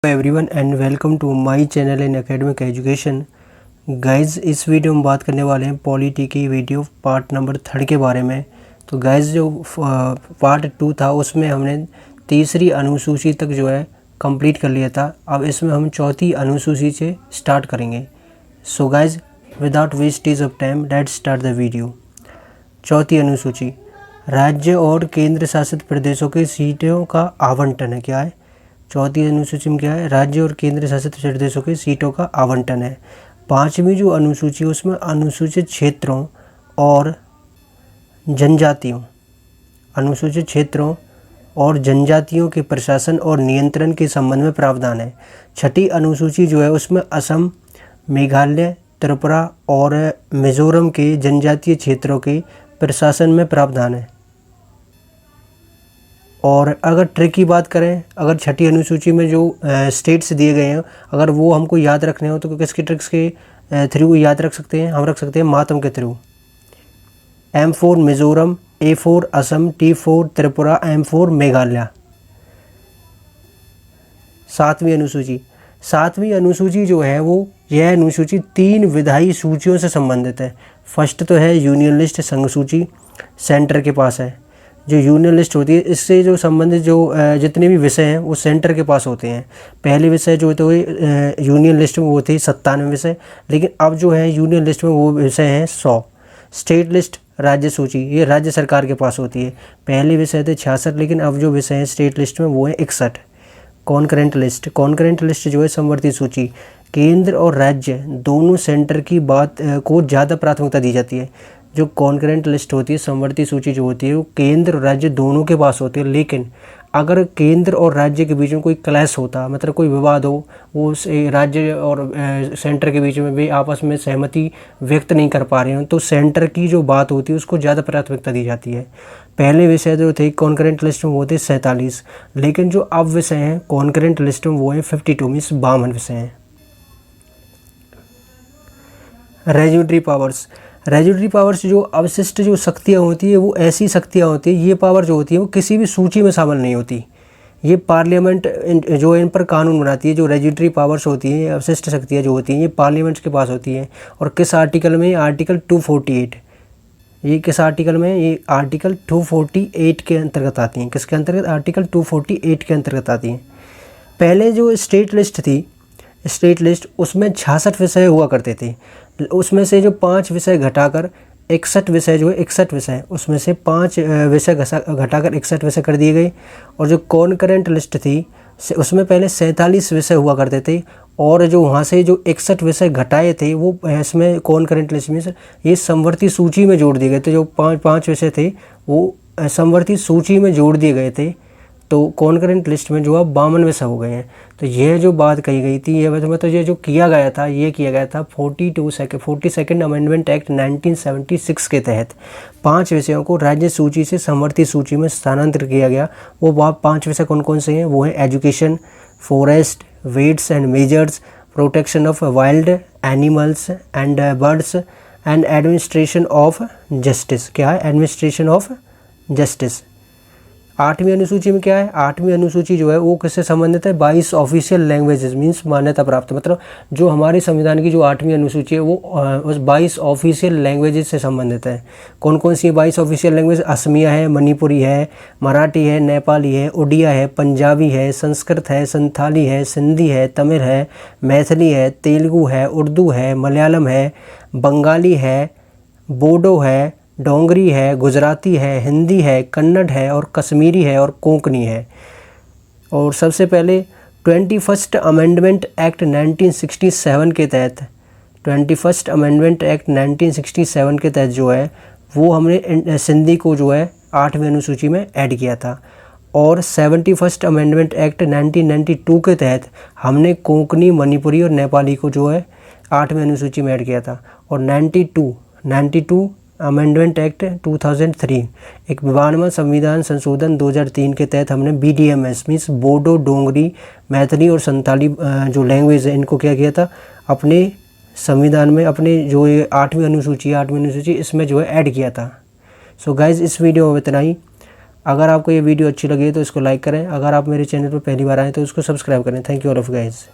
Everyone and welcome to my channel in academic education. Guys इस video में बात करने वाले हैं पॉलिटी की वीडियो पार्ट नंबर 3 के बारे में। तो गाइज जो पार्ट 2 था उसमें हमने तीसरी अनुसूची तक जो है कंप्लीट कर लिया था। अब इसमें हम चौथी अनुसूची से स्टार्ट करेंगे। So guys without wastage of time let's start the video. चौथी अनुसूची राज्य और केंद्र शासित प्रदेशों की सीटों का आवंटन है। क्या है चौथी अनुसूची में? क्या है? राज्य और केंद्र शासित प्रदेशों की सीटों का आवंटन है। पांचवी जो अनुसूची है उसमें अनुसूचित क्षेत्रों और जनजातियों अनुसूचित क्षेत्रों और जनजातियों के प्रशासन और नियंत्रण के संबंध में प्रावधान है। छठी अनुसूची जो है उसमें असम, मेघालय, त्रिपुरा और मिजोरम के जनजातीय क्षेत्रों के प्रशासन में प्रावधान है। और अगर ट्रिक की बात करें, अगर छठी अनुसूची में जो स्टेट्स दिए गए हैं अगर वो हमको याद रखने हो तो किसके ट्रिक्स के थ्रू याद रख सकते हैं? हम रख सकते हैं मातम के through. M4 Mizoram, A4 Assam, T4 Tripura, M4 Meghalaya. सातवीं अनुसूची जो है वो यह अनुसूची 3 विधायी सूचियों से संबंधित है। फर्स्ट तो है यूनियन लिस्ट संघ सूची, सेंटर के पास है। जो यूनियन लिस्ट होती है इससे जो संबंधित जो जितने भी विषय हैं वो सेंटर के पास होते हैं। पहले विषय जो तो यूनियन लिस्ट में वो थे 97 विषय, लेकिन अब जो है यूनियन लिस्ट में वो विषय हैं 100। स्टेट लिस्ट राज्य सूची ये राज्य सरकार के पास होती है। पहले विषय थे 66, लेकिन अब जो विषय हैं स्टेट लिस्ट में वो है 61। कॉन्करेंट लिस्ट जो है समवर्ती सूची, केंद्र और राज्य दोनों सेंटर की बात को ज़्यादा प्राथमिकता दी जाती है। जो कॉन्करेंट लिस्ट होती है समवर्ती सूची जो होती है वो केंद्र और राज्य दोनों के पास होती है, लेकिन अगर केंद्र और राज्य के बीच में कोई क्लैश होता, मतलब कोई विवाद हो, वो राज्य और सेंटर के बीच में भी आपस में सहमति व्यक्त नहीं कर पा रहे हो, तो सेंटर की जो बात होती है उसको ज़्यादा प्राथमिकता दी जाती है। पहले विषय जो थे कॉन्करेंट लिस्ट में वो थे 47, लेकिन जो अब विषय हैं कॉन्करेंट लिस्ट में वो है 52 मीन्स 52 विषय हैं। रेजिडरी पावर्स जो अवशिष्ट जो शक्तियाँ होती है वो ऐसी शक्तियाँ होती है, ये पावर जो होती है वो किसी भी सूची में शामिल नहीं होती। ये पार्लियामेंट जो इन पर कानून बनाती है। जो रेजिडरी पावर्स होती हैं, अवशिष्ट शक्तियाँ जो होती हैं, ये पार्लियामेंट के पास होती हैं। और किस आर्टिकल में? आर्टिकल 248। ये किस आर्टिकल में? ये आर्टिकल 248 के अंतर्गत आती हैं। किसके अंतर्गत? आर्टिकल 248 के अंतर्गत आती हैं। पहले जो स्टेट लिस्ट उसमें 66 विषय हुआ करते थे। उसमें से जो 5 विषय घटाकर 61 विषय जो है 61 विषय, उसमें से 5 विषय घटाकर 61 विषय कर दिए गए। और जो कॉन्करेंट लिस्ट थी उसमें पहले 47 विषय हुआ करते थे, और जो वहाँ से जो 61 विषय घटाए थे वो इसमें कॉन्करेंट लिस्ट में ये समवर्ती सूची में जोड़ दिए गए थे। जो 5 विषय थे वो समवर्ती सूची में जोड़ दिए गए थे, तो कॉन्करेंट लिस्ट में जो अब 52 विषय हो गए हैं। तो यह जो बात कही गई थी ये मतलब ये जो किया गया था 42nd अमेंडमेंट एक्ट 1976 के तहत 5 विषयों को राज्य सूची से समवर्ती सूची में स्थानांतरित किया गया। वो 5 विषय कौन कौन से हैं? वो हैं education, forest, weights and measures, protection of wild animals and birds and administration of justice. क्या है? Administration of justice. 8वीं अनुसूची में क्या है? 8वीं अनुसूची जो है वो किससे संबंधित है? 22 ऑफिशियल लैंग्वेजेस मीन्स मान्यता प्राप्त, मतलब जो हमारे संविधान की जो 8वीं अनुसूची है वो उस 22 ऑफिशियल लैंग्वेजेस से संबंधित है। कौन कौन सी 22 ऑफिशियल लैंग्वेज? असमिया है, मणिपुरी है, मराठी है, नेपाली है, उड़िया है, पंजाबी है, संस्कृत है, संथाली है, सिंधी है, तमिल है, मैथिली है, तेलुगु है, उर्दू है, मलयालम है, बंगाली है, बोडो है, डोंगरी है, गुजराती है, हिंदी है, कन्नड़ है और कश्मीरी है और कोंकणी है। और सबसे पहले 21st अमेंडमेंट एक्ट 1967 के तहत 21st अमेंडमेंट एक्ट 1967 के तहत जो है वो हमने सिंधी को जो है 8वीं अनुसूची में ऐड किया था। और 71st अमेंडमेंट एक्ट 1992 के तहत हमने कोंकणी, मणिपुरी और नेपाली को जो है 8वीं अनुसूची में ऐड किया था। और 92 अमेंडमेंट एक्ट 2003 एक 52वां संविधान संशोधन 2003 के तहत हमने BDMS मीन्स बोडो, डोंगरी, मैथिली और संथाली जो लैंग्वेज है इनको क्या किया था अपने संविधान में, अपने जो ये 8वीं अनुसूची इसमें जो है ऐड किया था। सो गाइज़ इस वीडियो में इतना ही। अगर आपको ये वीडियो अच्छी लगी तो इसको लाइक करें, अगर आप मेरे चैनल पर पहली बार आएँ तो इसको सब्सक्राइब करें। Thank you all of guys.